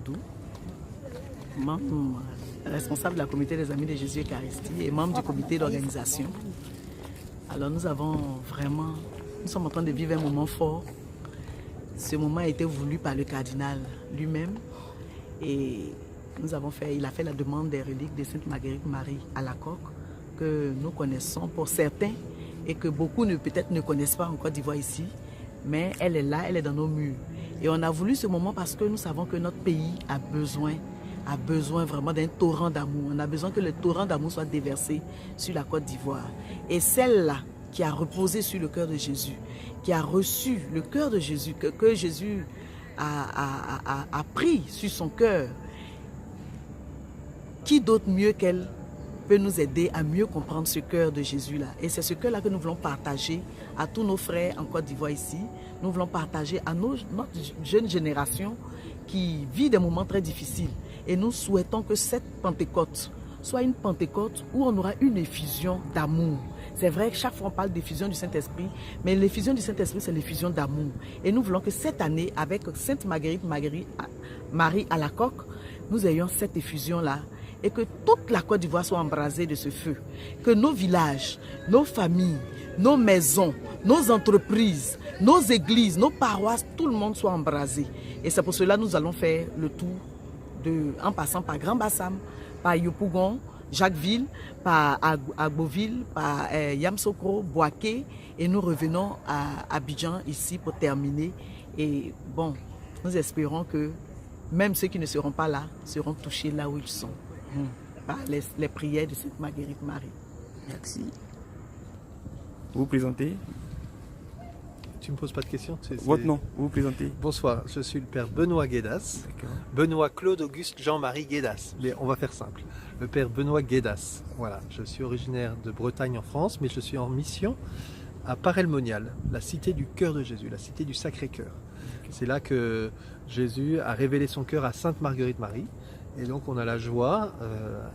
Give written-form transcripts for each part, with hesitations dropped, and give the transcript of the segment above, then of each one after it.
Abdou, membre responsable de la communauté des Amis de Jésus Eucharistie et membre du comité d'organisation. Alors nous sommes en train de vivre un moment fort. Ce moment a été voulu par le cardinal lui-même et il a fait la demande des reliques de Sainte Marguerite Marie à la Coque que nous connaissons pour certains et que beaucoup peut-être ne connaissent pas en Côte d'Ivoire ici, mais elle est là, elle est dans nos murs. Et on a voulu ce moment parce que nous savons que notre pays a besoin vraiment d'un torrent d'amour. On a besoin que le torrent d'amour soit déversé sur la Côte d'Ivoire. Et celle-là qui a reposé sur le cœur de Jésus, qui a reçu le cœur de Jésus, que Jésus a pris sur son cœur, qui d'autre mieux qu'elle peut nous aider à mieux comprendre ce cœur de Jésus-là. Et c'est ce cœur-là que nous voulons partager à tous nos frères en Côte d'Ivoire ici. Nous voulons partager à notre jeune génération qui vit des moments très difficiles. Et nous souhaitons que cette Pentecôte soit une Pentecôte où on aura une effusion d'amour. C'est vrai que chaque fois on parle d'effusion du Saint-Esprit, mais l'effusion du Saint-Esprit, c'est l'effusion d'amour. Et nous voulons que cette année, avec Sainte Marguerite Marie à la Coque, nous ayons cette effusion-là et que toute la Côte d'Ivoire soit embrasée de ce feu. Que nos villages, nos familles, nos maisons, nos entreprises, nos églises, nos paroisses, tout le monde soit embrasé. Et c'est pour cela que nous allons faire le tour en passant par Grand Bassam, par Yopougon, Jacquesville, par Agboville, par Yamsokro, Boaké, et nous revenons à Abidjan ici pour terminer. Et bon, nous espérons que même ceux qui ne seront pas là seront touchés là où ils sont, par les prières de Sainte Marguerite Marie. Merci. Vous vous présentez? Tu ne me poses pas de questions? Votre nom, vous vous présentez? Bonsoir, je suis le père Benoît Guédas. Benoît Claude Auguste Jean-Marie Guédas. Mais on va faire simple. Le père Benoît Guédas. Voilà, je suis originaire de Bretagne en France, mais je suis en mission à Paray-le-Monial, la cité du cœur de Jésus, la cité du Sacré-Cœur. C'est là que Jésus a révélé son cœur à Sainte Marguerite Marie. Et donc on a la joie,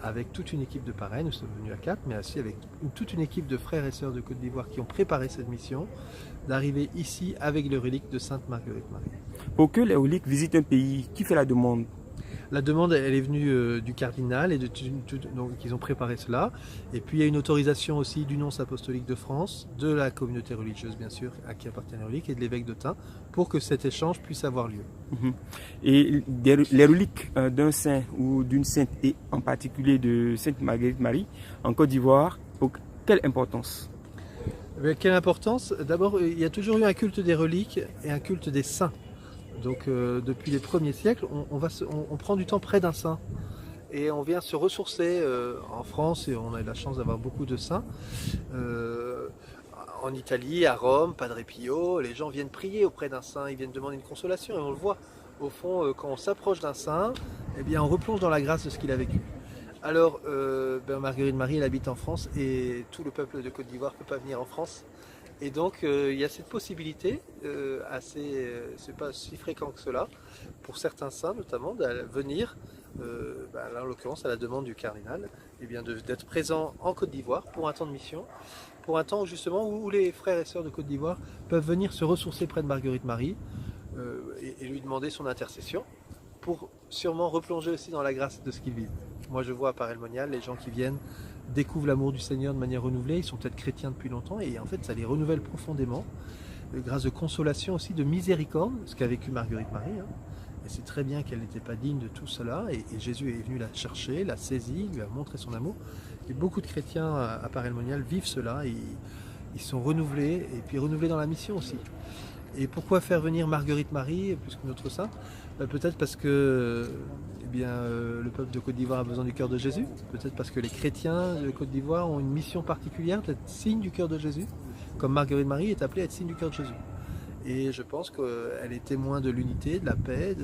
avec toute une équipe de Paray, nous sommes venus à 4, mais aussi avec toute une équipe de frères et sœurs de Côte d'Ivoire qui ont préparé cette mission, d'arriver ici avec les reliques de Sainte Marguerite Marie. Pour que les reliques visitent un pays, qui fait la demande? La demande, elle est venue du cardinal et donc ils ont préparé cela. Et puis il y a une autorisation aussi du nonce apostolique de France, de la communauté religieuse bien sûr, à qui appartiennent les reliques, et de l'évêque d'Autun, pour que cet échange puisse avoir lieu. Et les reliques d'un saint ou d'une sainte, et en particulier de Sainte Marguerite Marie, en Côte d'Ivoire, quelle importance? Quelle importance? D'abord, il y a toujours eu un culte des reliques et un culte des saints. Donc depuis les premiers siècles, on prend du temps près d'un saint et on vient se ressourcer en France, et on a eu la chance d'avoir beaucoup de saints. En Italie, à Rome, Padre Pio, les gens viennent prier auprès d'un saint, ils viennent demander une consolation, et on le voit au fond, quand on s'approche d'un saint, eh bien on replonge dans la grâce de ce qu'il a vécu. Alors Marguerite Marie, elle habite en France et tout le peuple de Côte d'Ivoire ne peut pas venir en France. Et donc il y a cette possibilité, c'est pas si fréquent que cela, pour certains saints notamment, de venir, là en l'occurrence à la demande du cardinal, eh bien d'être présent en Côte d'Ivoire pour un temps de mission, pour un temps justement où les frères et sœurs de Côte d'Ivoire peuvent venir se ressourcer près de Marguerite Marie et lui demander son intercession, pour sûrement replonger aussi dans la grâce de ce qu'ils vivent. Moi je vois à Paray-le-Monial, les gens qui viennent découvrent l'amour du Seigneur de manière renouvelée, ils sont peut-être chrétiens depuis longtemps et en fait ça les renouvelle profondément, grâce de consolation aussi, de miséricorde, ce qu'a vécu Marguerite Marie. Et c'est très bien qu'elle n'était pas digne de tout cela, et Jésus est venu la chercher, l'a saisie, lui a montré son amour. Et beaucoup de chrétiens à Paray-le-Monial vivent cela, et ils sont renouvelés, et puis renouvelés dans la mission aussi. Et pourquoi faire venir Marguerite Marie plus qu'une autre sainte? Peut-être parce que le peuple de Côte d'Ivoire a besoin du cœur de Jésus. Peut-être parce que les chrétiens de Côte d'Ivoire ont une mission particulière d'être signe du cœur de Jésus, comme Marguerite Marie est appelée à être signe du cœur de Jésus. Et je pense qu'elle est témoin de l'unité, de la paix,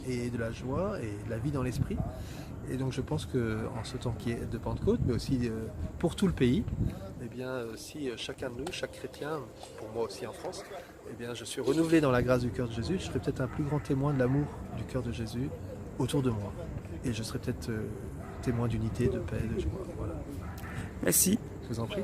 et de la joie et de la vie dans l'esprit. Et donc je pense qu'en ce temps qui est de Pentecôte, mais aussi pour tout le pays, si chacun de nous, chaque chrétien, pour moi aussi en France, je suis renouvelé dans la grâce du cœur de Jésus, je serai peut-être un plus grand témoin de l'amour du cœur de Jésus autour de moi. Et je serai peut-être témoin d'unité, de paix, de joie. Voilà. Merci. Je vous en prie.